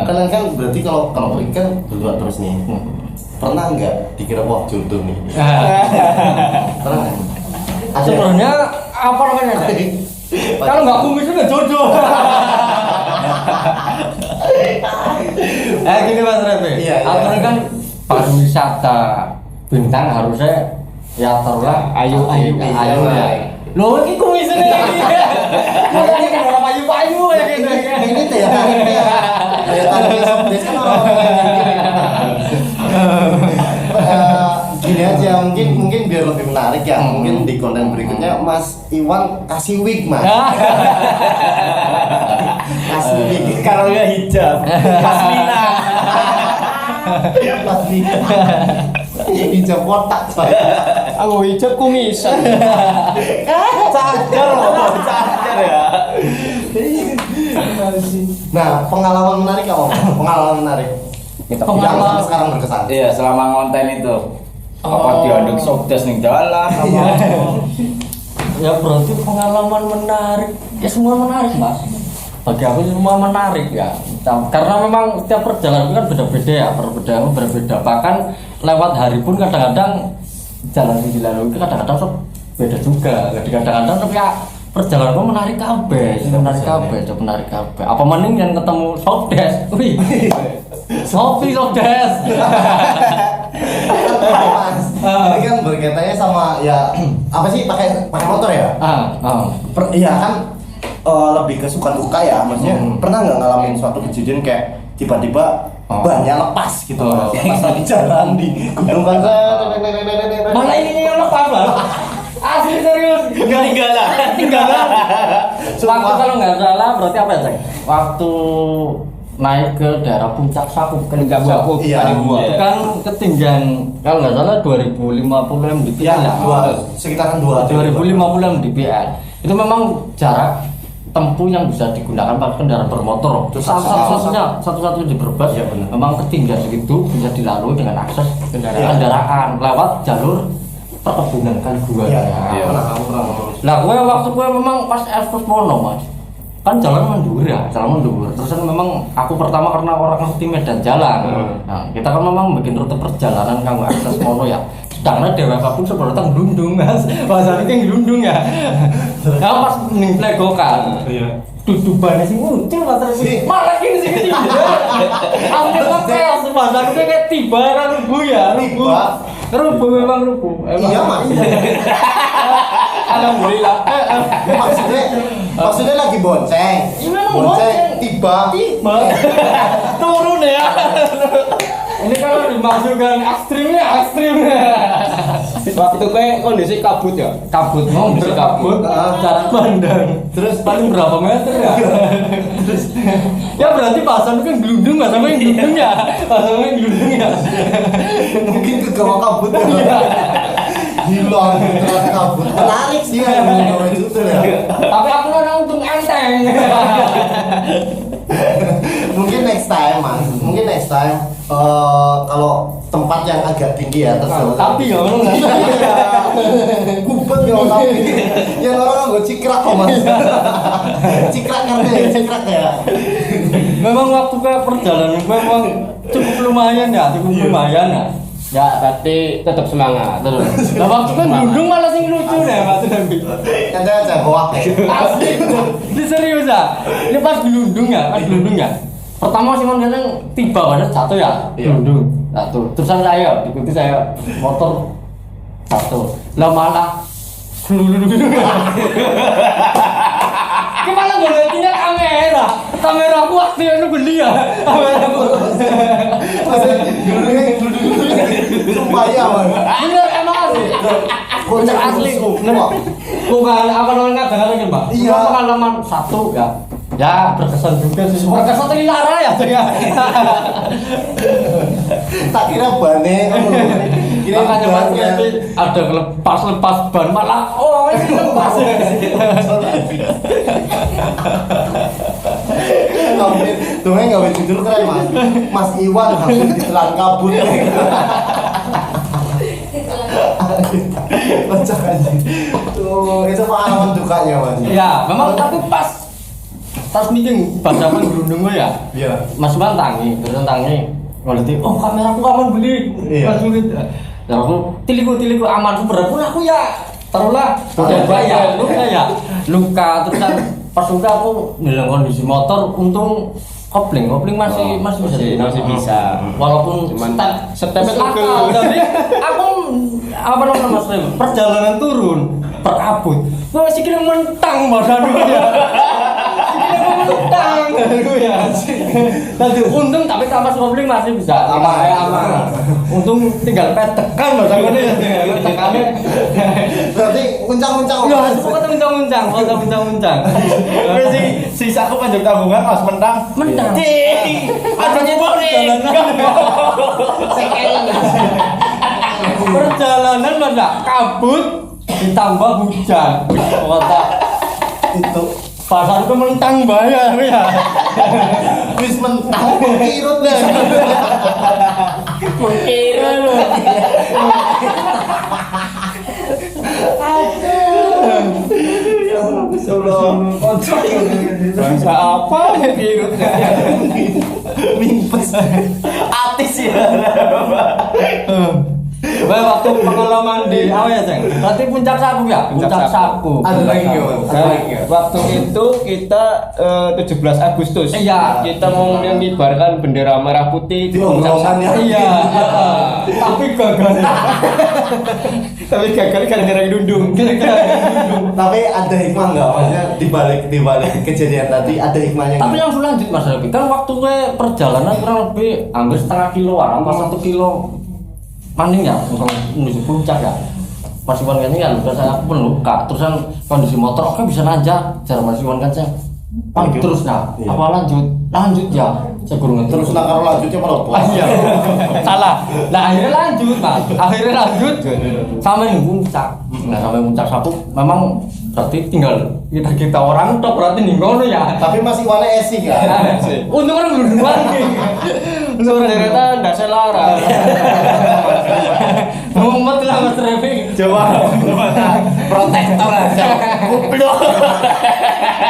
Kalian kan berarti kalau pergi kan berdua terus nih. Pernah nggak dikira wah jodoh nih? Pernah nggak? sebenarnya apa namanya? Kalau nggak kumis itu nggak jodoh. Gini Mas Repe. Iya. Aturan kan pariwisata bintang harusnya ya taruhlah Ayu. ya. Loh ini kumisnya lagi. Makanya kan orang payu-payu ya gitu. Ini daya tariknya. Daya tariknya softdesk kan gini aja mungkin biar lebih menarik ya. Mungkin di konten berikutnya Mas Iwan kasih wig Mas. Kasih wig. Kalau nggak hijab, pasmina. Pasmina. Hijab kotak coy. Aku hijab kumisan. Cadar loh, cadar ya. Nah, pengalaman menarik apa? Pengalaman menarik. Kita Yang sampai sekarang berkesan. Iya, selama konten itu. Apa diaduk softdesk ning jalan apa? Ya berarti pengalaman menarik. Ya semua menarik Mas. Bagi aku semua menarik ya. Karena memang tiap perjalanan itu kan beda-beda ya, perbedaan berbeda. Bahkan lewat hari pun kadang-kadang jalan di dilalui itu kadang-kadang beda juga. Jadi kadang-kadang tapi ya perjalanan itu menarik kabeh, menarik kabeh. Apa mending yang ketemu softdesk. Wih. Softdesk. Mas, ini kan berkaitannya sama ya apa sih pakai motor ya? Iya kan lebih ke suka duka ya, maksudnya pernah nggak ngalamin suatu kejadian kayak tiba-tiba bannya lepas gitu Mas. Pas lagi jalan di gunung kan. Malah ini yang lepas lah. Asli serius. Ketinggalan. Waktu kalau nggak salah berarti apa ya Ceng? Waktu naik ke daerah puncak Sakuk kan Puncak Sakuk, iya. itu kan ketinggian kalau nggak salah 2050 mdpl Ya, sekitaran 2050 mdpl itu memang jarak tempuh yang bisa digunakan pakai kendaraan bermotor. Satu-satunya di Brebes ya, benar. memang ketinggian segitu bisa dilalui dengan akses kendaraan lewat jalur perkebunan kan gua Iya, Iya. pernah. Nah, waktu gue memang pas ekspos mono Mas, kan jalan mendur. Terus kan memang aku pertama karena orang ngerti medan jalan. Nah, kita kan memang bikin rute perjalanan kanggo akses mono ya. Sedangkan DWK pun sebenarnya ngelundung Mas, bahasa ini ngelundung ya. Nah pas ning plegokan, dudubannya sih muncul Mas Revi. Malah gini sih gitu. Hampir kayak bahasa aku kayak tiba rubuh ya, rubuh memang rubuh. Iya Mas. Alhamdulillah. Maksudnya lagi bonceng. Iya, memang bonceng. Tiba. Turun ya. Ini kalau dimasukkan ekstrim. Waktu kowe kondisi kabut ya. Kabut kondisi kabut, jarak pandang. Terus paling berapa meter ya? Terus ya berarti pasan kan gelundung nggak sampai gelundung ya? Pasannya gelundung ya? Mungkin ke bawah kabut ya. Hilang ternyata kabut. Menarik sih ya ngomongin itu ya. Tapi aku udah untung enteng. Mungkin next time mas. Mungkin next time kalau tempat yang agak tinggi ya terus. Tapi ya orang nggak. Kubet ya tapi yang orang nggak cikrak kok mas. Cikrak ya. Memang waktu ke perjalanan gue memang cukup lumayan ya. Ya, berarti tetap semangat terus. Nah waktu kan gelundung malah sing lucu deh Mas Nabi. Ada hoak ya. Asli. Ini serius ya. Ini pas gelundung ya. Pertama Simon kadang tiba pada satu ya. Gelundung satu. Terusan saya ikuti saya motor satu. Lah malah gelundung. Gimana gue tinggal kamera aku waktu itu beli ya. Kameraku. Supaya mas. Bener emang asli. Kocak asli. semua. Bukan apa namanya kadang-kadang kan, Pak. Iya. Pengalaman satu ya. Ya berkesan juga sih. Berkesan tadi lara ya. Tak kira bane. Makanya Mas Revi ada lepas ban malah ini lepas. Tuh nggak bisa tidur keren mas. Mas Iwan hampir ditelan kabut. Kocak aja. Tuh itu pengalaman dukanya mas. Ya memang tapi pas meeting pas zaman gelundung gue ya. Iya. Mas Iwan tangi. Quality, kameraku aman beli. Iya. Mas Ulit. Dan aku tiliku aman berat pun aku ya taruhlah udah bayar luka terus kan pas luka aku dalam kondisi motor untung kopling masih bisa. Walaupun stepnya nakal, tapi aku apa namanya Mas Rem perjalanan turun perabot gue sikilnya mentang badan gue ya mentang gue ya nanti untung tapi tanpa kopling masih bisa aman untung tinggal tekan badan gue ya tekannya Berarti uncang-uncang. ya pokoknya uncang Sisa aku panjang tabungan mas mentang. adanya perjalanan mana kabut ditambah hujan kota Itu pasar itu mentang bayar ya wis mentang kirut deh. bangsa apa ya virusnya Mimpes. Atis ya. waktu pengalaman di apa ya Ceng? Berarti puncak sapu ya? Puncak sapu. Ada lagi nggak? Waktu itu kita 17 Agustus. Iya. Kita mau mengibarkan bendera merah putih Di ongkrongan ya? Iya. Tapi gagal. Tapi gagal gara-gara dundung. Tapi ada hikmah nggak? Maksudnya di balik kejadian tadi ada hikmahnya. Tapi langsung lanjut Mas Rabi. Kan waktu gue perjalanan kurang lebih hampir setengah kiloan, apa 1 kilo. Maning ya, menuju puncak ya. Mas Iwan kan ya, luka saya pun luka. Terusan kondisi motor oke bisa nanjak. Cara Mas Iwan kan saya terus nah, Iya. apa lanjut ya. Saya kurang Terus nak kalau lanjutnya malah bos. iya. Salah. Nah akhirnya lanjut Mas. Sampai di puncak. Nah sampai puncak satu memang berarti tinggal kita orang tok berarti nih ngono ya. Tapi masih warna esi kan? Untung orang belum duluan nih. Suara deretan ndak selara. Mumet lah Mas Revi. Coba protektor aja. Goblok.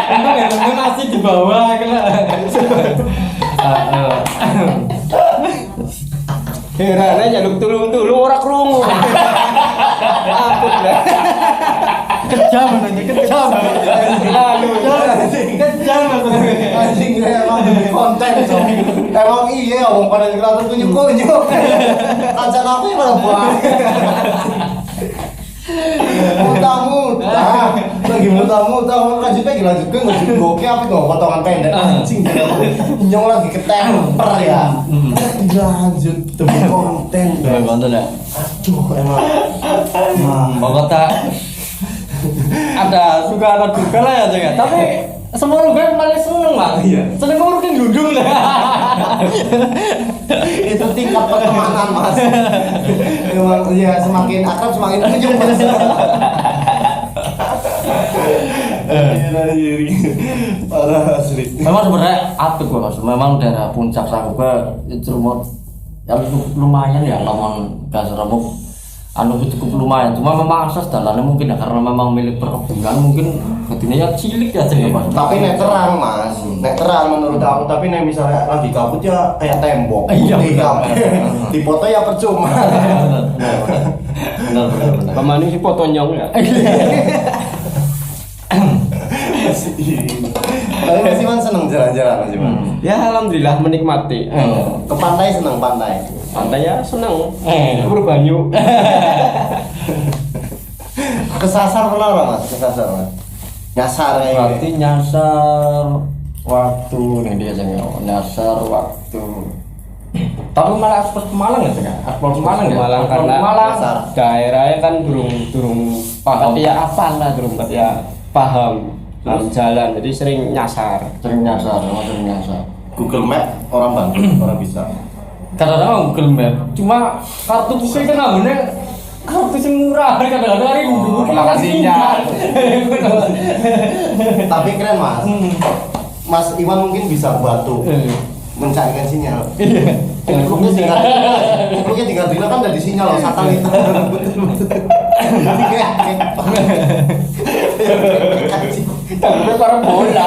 Untung ya temen masih di bawah kena. Heran aja jaluk tulung ora krungu. Ampun dah. Kejam nanya kejam. Kejam Mas Revi. Anjing kayak emang demi konten so. Emang iya omong pada kreator kunyuk-kunyuk. Kancaan aku yang malah buang. Mudah-mudah. lagi muter-muter lanjut lagi goknya apa tuh potongan pendek anjing nyong lagi ketemper ya dilanjut demi konten Demi konten ya. aduh emang Pokoknya ada suka ada duka lah ya Ceng ya. Tapi semua orang malah seneng lah. Iya. Seneng orang kan dudung lah. itu tingkat pertemanan mas emang ya semakin akrab semakin ujung mas parah asli Memang sebenarnya apik kok Mas. Memang daerah puncak Sakuba itu ya lumayan ya lamun gas remuk anu cukup lumayan. Cuma memang akses jalannya mungkin ya karena memang milik perkebunan mungkin jadinya ya cilik ya Ceng ya Mas. tapi nek terang mas nek terang menurut aku tapi nek misalnya lagi kabut ya kayak tembok Iya, putih benar. kabut. Di foto ya percuma Benar. Pemani si foto nyong ya. tapi Mas Iwan seneng jalan-jalan Mas Iwan Ya alhamdulillah menikmati. ke pantai seneng pantai Pantai ya seneng. Berbanyu. kesasar pernah nggak mas kesasar mas nyasar kayak Berarti gini nyasar waktu nih dia Ceng ya. Nyasar waktu. Tapi malah aspal Pemalang ya Ceng ya. Aspal Pemalang ya. Malang Aspal karena Pemalang. daerahnya kan durung Paham. ya apa lah durung ya paham jalan jadi sering nyasar. Sering nyasar, memang sering nyasar. Google Map orang bantu orang bisa Kadang-kadang Google Map, cuma kartu bukti kan namanya kartu sing murah, kadang-kadang hari dulu makan sinyal. tapi keren mas Mas Iwan mungkin bisa bantu mencarikan sinyal Kupluknya tinggal kan dari sinyal loh satan itu jadi kayak Tapi para bola.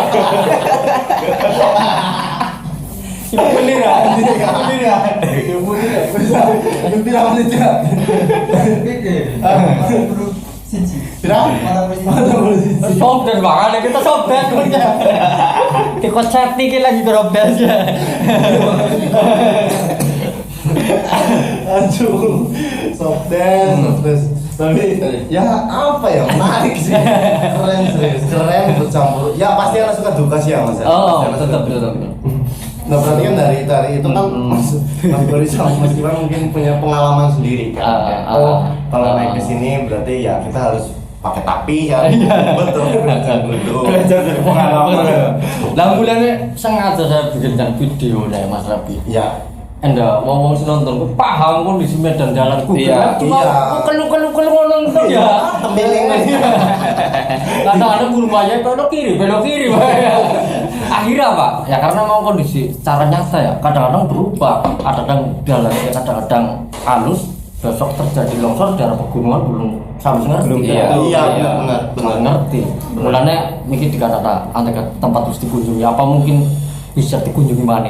bener ya berapa menit ya Sobat banget kita sobat punya. Kita chat nih lagi terobdas ya. aduh softdance terus tapi ya apa ya menarik sih keren serius keren bercampur ya pasti ada suka duka sih ya mas ya. Oh, Pasti ada tetap. suka duka. Nah berarti kan dari itu kan mas Boris sama Mas Iwan mungkin punya pengalaman sendiri kan kalau naik ke sini berarti ya kita harus pakai tapi ya betul belajar dari pengalaman Lah bulannya sengaja saya bikin video nih Mas Rabi. ya Anda ngomong sih nonton, gue paham kondisi medan jalan gue. Iya, Cuma kalau nonton ya. tembeling Kadang-kadang rumahnya belok kiri. Akhirnya apa? Ya karena mau kondisi cara nyata ya. Kadang-kadang berubah. Kadang-kadang jalan, kadang-kadang halus. Besok terjadi longsor daerah pegunungan belum sampai ngerti. iya benar Ngerti. Mulanya mikir dikata antara tempat harus dikunjungi. Apa mungkin bisa dikunjungi mana?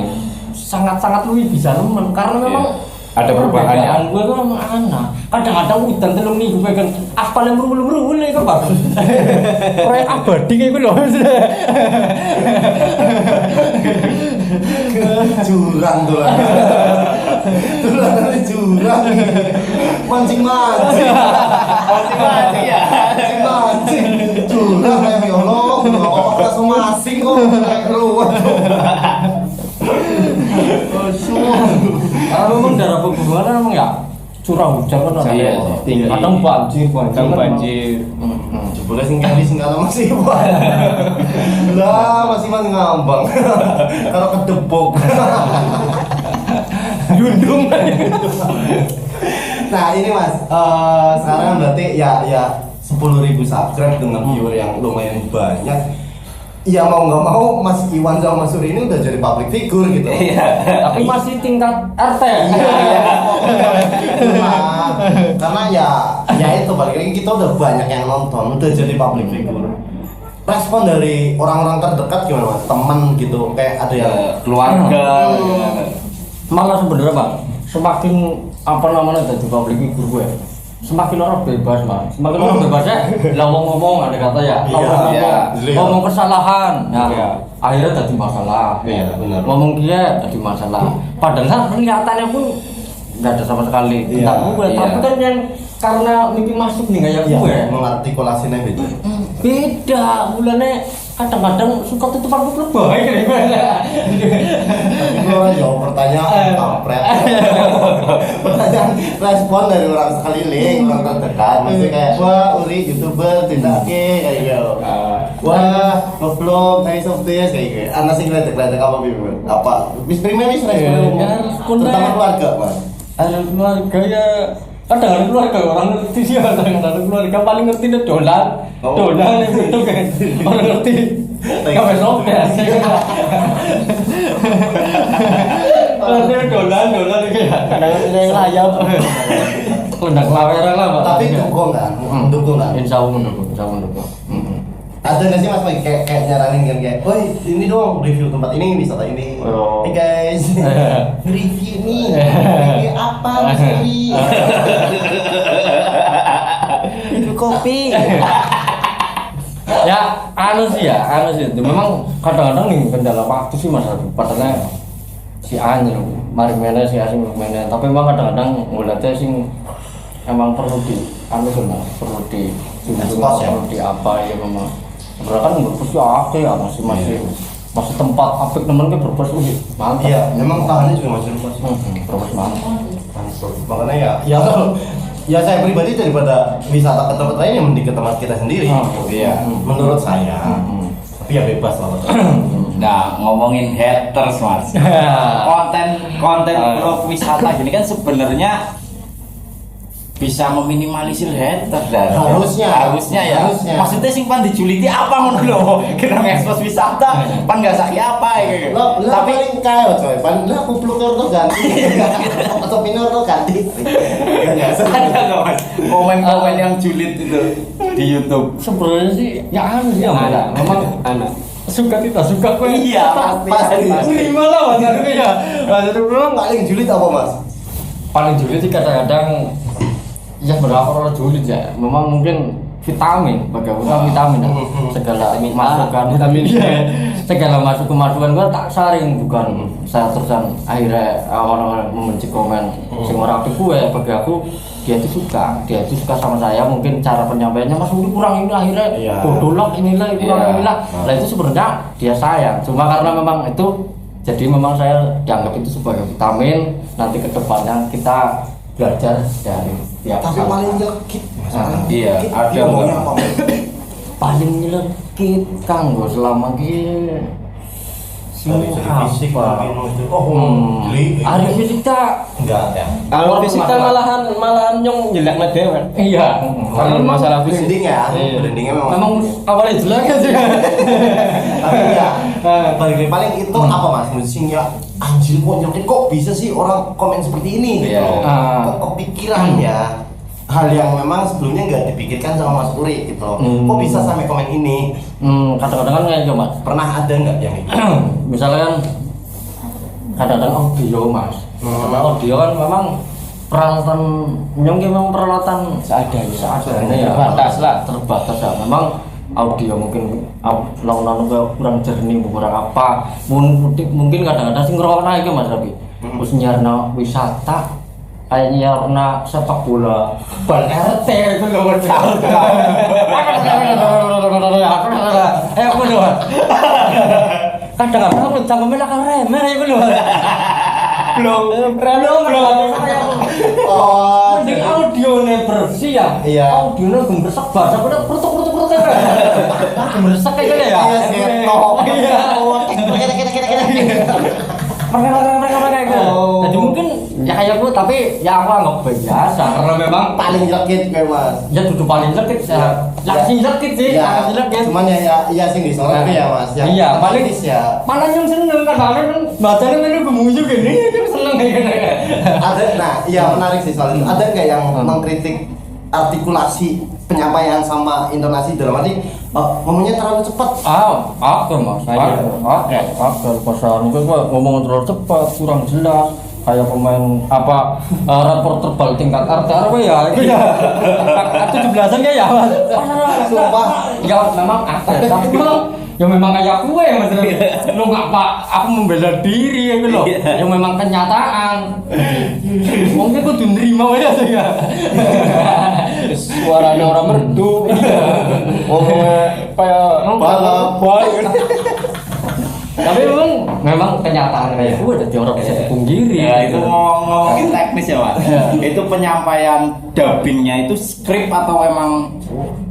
Sangat-sangat lebih bisa nemen karena memang ada perubahannya. gue tuh memang anak kadang-kadang udan telung minggu pegang aspal yang berubah itu bagus proyek abadi kayak gue loh jurang tuh lah dari jurang mancing jurang kayak biolog apa langsung masing kok kayak keluar karena memang daerah pegunungan kan memang ya curah hujan kan ada Iya, tinggi. kadang banjir Kadang banjir. jebule sing kalau masih lah masih mah ngambang kalau kedebok dundung nah ini mas sekarang berarti ya 10.000 subscribe dengan viewer yang lumayan banyak ya mau nggak mau Mas Iwan sama Mas Suri ini udah jadi public figure gitu tapi masih tingkat RT Nah, karena ya itu balik lagi kita udah banyak yang nonton udah jadi public figure respon dari orang-orang terdekat gimana mas teman gitu kayak ada yang keluarga. malah sebenarnya bang semakin apa namanya jadi public figure gue semakin orang bebas bang semakin orang bebas ya lah ngomong ada kata ya ngomong kesalahan nah akhirnya jadi masalah Iya, benar. ngomong dia jadi masalah padahal kelihatannya pun nggak ada sama sekali Iya, tentang gue. iya. Tapi kan yang karena mimpi masuk nih kayak Iya, gue mengartikulasinya beda. beda. Bulannya kadang-kadang suka tutupan gue baik kayak gimana. Tapi gue orang jawab pertanyaan kampret. Pertanyaan respon dari orang sekeliling, orang terdekat. Maksudnya kayak, wah Uri youtuber tidak kayak gitu. Wah ngevlog nice of this kayak gitu. Anak sih ngeliat apa bibir? Apa? Bis primer bis respon. Ya, respon Terutama lah. keluarga mas. Ada keluarga ya, kadang-kadang keluarga orang ngerti sih, kadang-kadang keluarga paling ngerti nih dolan, Oh. dolan itu kan orang ngerti. Kafe sopir, ngerti dolan itu ya, kadang-kadang yang layap, lendak laweran lah pak. Tapi dukung kan, dukung kan. Insya Allah mendukung. Ada nggak sih mas kayak nyaranin kan kayak, woi ini dong review tempat ini wisata ini. Oh. Hey guys, review nih, review apa mas Uri? Review kopi. Ya, anu sih. Memang kadang-kadang nih kendala waktu sih mas. Padahal si Anjir, mari mana si Asing mana. Tapi memang kadang-kadang ngeliatnya sih emang perlu di anu sih mas, perlu di Expose ya? perlu di apa ya memang. Sebenarnya kan berpus ya oke ya masih tempat apik temen kan berpus mantap. Iya, memang tahannya juga masih lupa sih. Berpus mantap. Makanya ya saya pribadi daripada wisata ke tempat lain ya mending ke tempat kita sendiri. Iya. Menurut saya. Tapi ya bebas lah. Nah, ngomongin haters mas, konten vlog wisata gini kan sebenarnya bisa meminimalisir haters dan harusnya ya. Harusnya. Maksudnya sing pan dijuliti apa ngono lho. Kita ngekspos wisata pan enggak sak apa ya. Lo Tapi paling kaya coy, paling lah kupluk tuh ganti. Atau minor tuh ganti. ada loh mas komen-komen yang julid itu di YouTube. Sebenarnya sih ya anu sih ya Ada. memang Anak. suka tidak suka kok. Iya, pasti. Terima lah mas aku ya. Mas itu belum Paling julid apa mas? paling julid sih kadang-kadang ya berapa orang julid ya. Memang mungkin vitamin bagaimana vitamin ya. Segala masukan vitamin. Segala masukan gua tak saring bukan saya terusan akhirnya orang-orang membenci komen sing ora aktif gue bagi aku dia itu suka sama saya mungkin cara penyampaiannya mas udah kurang ini akhirnya Iya. bodolak inilah kurang Iya. inilah lah itu sebenarnya dia sayang cuma karena memang itu jadi memang saya dianggap itu sebagai vitamin nanti kedepannya kita belajar dari tiap Tapi hal. paling nyelekit. Iya, ada Dia ngomongnya enggak? apa? Paling nyelekit kanggo selama ki Dari segi fisik mungkin itu. Oh, geli. Hari fisik tak Enggak ya. Kalau fisik kan malahan nyong jeleknya dewe. iya Kalau masalah fisik. Branding ya, Iya. brandingnya memang. memang awalnya jelek aja Tapi ya, paling itu apa mas? Musik ya anjir kok nyelekit kok bisa sih orang komen seperti ini gitu. Iya. Kok kepikiran ya hal yang memang sebelumnya nggak dipikirkan sama Mas Uri gitu. Kok bisa sampai komen ini? kadang-kadang kan kayak gitu mas Pernah ada nggak yang itu? misalnya kan kadang-kadang audio mas karena audio kan memang peralatan nyong memang peralatan seadanya ya Terbatas lah. terbatas ya memang audio mungkin lawan-lawan kurang jernih kurang apa mungkin kadang-kadang sing ngrokokna iki mas tapi terus nyarna wisata kayak nyarna sepak bola bal RT itu lho mas aku lho kadang-kadang aku cangkeme lah remeh itu lho belum Oh, mending audionya bersih ya Iya. audionya gemeresek bahasa udah perut gemeresek kayak gini ya Iya, setok. iya mereka kayak gitu Oh. jadi mungkin ya kayak gue tapi ya aku anggap biasa karena memang paling nyelekit kayak mas. ya duduk paling jelek ya langsung jelek sih Ya, langsung jelek cuman ya sing disorot ya mas. Yang iya paling kritis ya. malah yang seneng kadang-kadang kan bacanya kan gemuju gini kan seneng kayak gini Ada, nah, iya menarik sih soal itu. Ada nggak yang mengkritik artikulasi penyampaian sama intonasi dalam arti ngomongnya terlalu cepat? Oke mas, oke pasar mungkin gua ngomong terlalu cepat, kurang jelas kayak pemain reporter bal tingkat RT apa ya itu ya 17-an ya mas Sumpah. ya memang ada tapi memang Ya memang kayak gue ya Mas. Lu nggak pak, aku membela diri ya loh. Ya memang kenyataan. Mungkin aku tuh nerima aja sih ya. Suaranya orang merdu. Ngomongnya kayak balap. Tapi memang kenyataan kayak gue jadi orang bisa dipungkiri. Ya itu ngomongin teknis ya Mas. Itu penyampaian dubbingnya itu skrip atau emang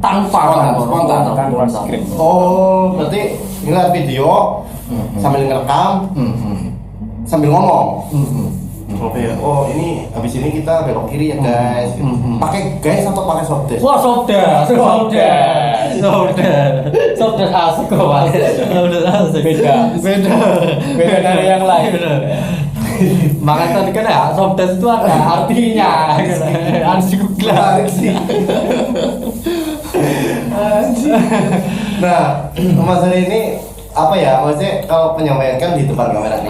tanpa spontan. skrip. Oh, berarti ngeliat video sambil ngerekam sambil ngomong. Oke, oh ini habis ini kita belok kiri ya guys. Pakai guys atau pakai softdesk? Wah softdesk asik kok Mas. Softdesk asik. Beda dari yang lain. Makanya tadi kan ya softdesk itu ada artinya. Harus Menarik sih. Nah, Mas Hari ini apa ya, maksudnya kalau penyampaian kan di depan kamera nih.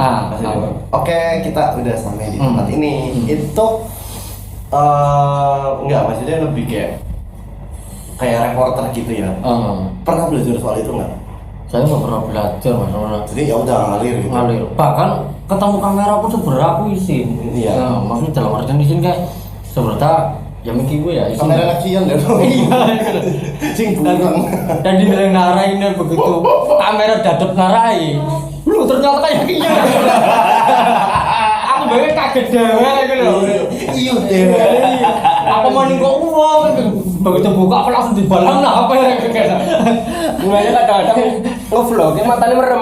Oke, kita udah sampai di tempat ini. Itu enggak, maksudnya lebih kayak reporter gitu ya. Pernah belajar soal itu enggak? Saya nggak pernah belajar Mas. Jadi ya udah ngalir gitu. Ngalir. Bahkan ketemu kamera pun sebenarnya aku isin. Iya. Maksudnya dalam artian isin kayak sebenarnya ya mikir gue ya isin. Kamera lakian deh. Cing burung. Dan dibilang narainnya begitu kamera dadut narai. Lu ternyata kayak gini. Aku banget kaget dewe gitu loh. Iya dewe. Apa mau nih kok uang? Begitu buka aku langsung dibalang lah apa ya kayak. Mulanya kadang-kadang ngevlog, matanya merem.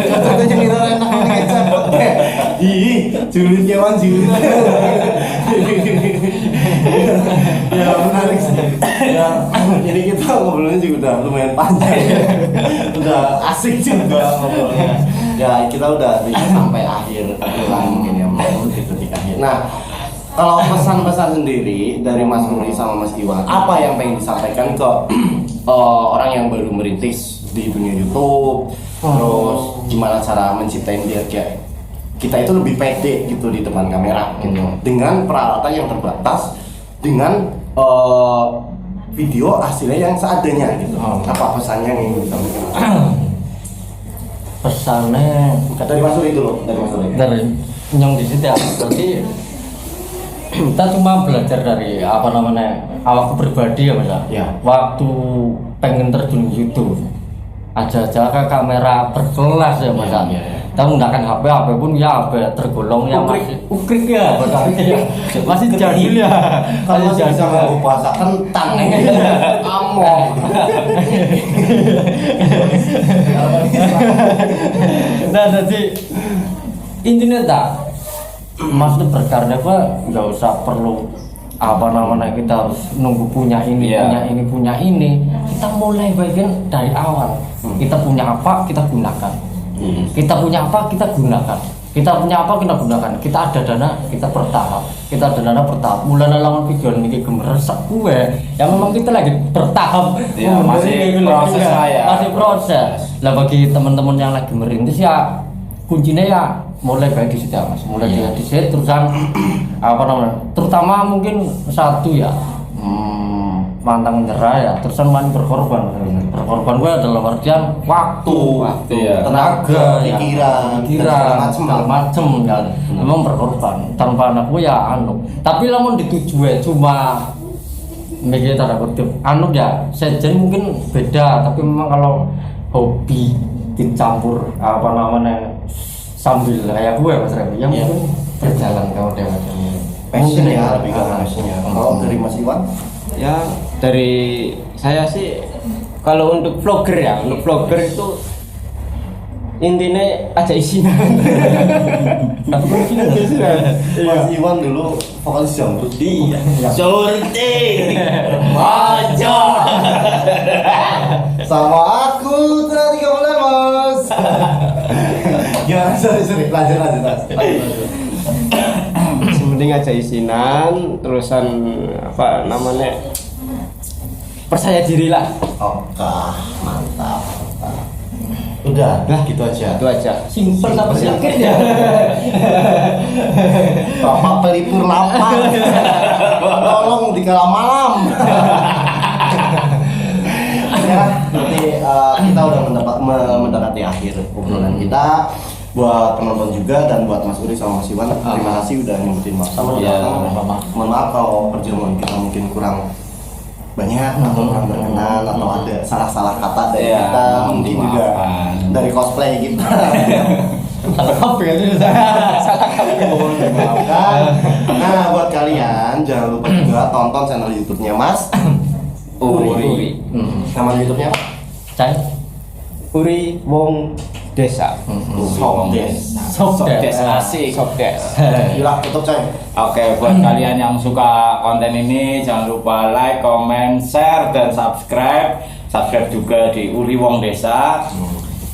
Cocoknya cerita enak kayak ih, julid kewan julid. Ya menarik sih. Ya, jadi kita ngobrolnya juga udah lumayan panjang. Udah asik juga ngobrolnya. Ya kita udah sampai akhir mungkin ya mau di akhir. Nah, kalau pesan-pesan sendiri dari Mas Muri sama Mas Iwan, apa yang pengen disampaikan ke orang yang baru merintis di dunia YouTube? Terus gimana cara menciptain dia kayak kita itu lebih pede gitu di depan kamera gitu, dengan peralatan yang terbatas, dengan video hasilnya yang seadanya gitu. Apa pesannya yang ingin disampaikan? Pesannya Dari Mas Muri dulu, dari Mas Muri. dari yang di situ ya. Berarti kita cuma belajar dari apa namanya awakku pribadi ya Mas. Ya. Waktu pengen terjun YouTube aja ke kamera berkelas ya Mas. Kita menggunakan HP pun ya HP tergolong yang masih ukrik ya. Masih jadul ya. Kalau masih bisa ngomong bahasa kentang, among. Nah jadi intinya tak maksudnya berkarya gua nggak usah perlu apa namanya kita harus nunggu punya ini punya ini, kita mulai bagian dari awal. Kita punya apa kita gunakan, kita punya apa kita gunakan, kita punya apa kita gunakan. Kita ada dana kita bertahap, mulai lawan video ini gemeresak gue ya memang kita lagi bertahap Ya, masih proses lah ya. masih proses lah. Bagi teman-teman yang lagi merintis ya kuncinya ya mulai baik di situ ya Mas, mulai di situ terusan apa namanya, terutama mungkin satu ya pantang menyerah ya, terusan main berkorban gue dalam artian waktu ya. tenaga pikiran segala macem ya. Memang berkorban tanpa anak gue ya tapi lamun dituju cuma mikir tanda kutip ya sejen mungkin beda, tapi memang kalau hobi dicampur apa namanya sambil kayak gue Mas Remi yang mungkin berjalan kalau dia Passion ya, lebih ke passionnya. Kalau dari Mas Iwan? Ya dari saya sih kalau untuk vlogger ya, untuk vlogger itu intinya aja isinya. Mas Iwan dulu vokalis Jamrut. Iya. Surti Mojo. Sama aku telah 3 bulan Mas. Gimana sorry lanjut. Mending aja isinan, terusan apa namanya percaya diri lah. Oke, mantap. Udah, gitu aja. Itu aja. simpel tapi sakit ya. Bapak pelipur lapar. tolong di kala malam. Ya, nanti kita udah mendekati akhir obrolan kita. Buat penonton juga dan buat Mas Uri sama Mas Iwan, terima kasih udah nyempetin waktu. Mohon maaf kalau perjumpaan kita mungkin kurang banyak atau kurang berkenan atau ada salah-salah kata dari kita, mungkin juga dari cosplay kita. Salah kafe itu. Maafkan. Nah, buat kalian jangan lupa juga tonton channel YouTube-nya Mas Uri. Nama YouTube-nya apa? Cai. Uri Wong Desa. Sobdes asik. Sobdes. Gila, tutup coy. Oke, buat kalian yang suka konten ini jangan lupa like, comment, share, dan subscribe. Subscribe juga di Uri Wong Desa.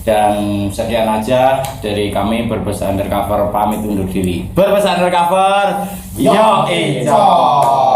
Dan sekian aja dari kami Berbes Undercover pamit undur diri. Berbes Undercover, yo ijo.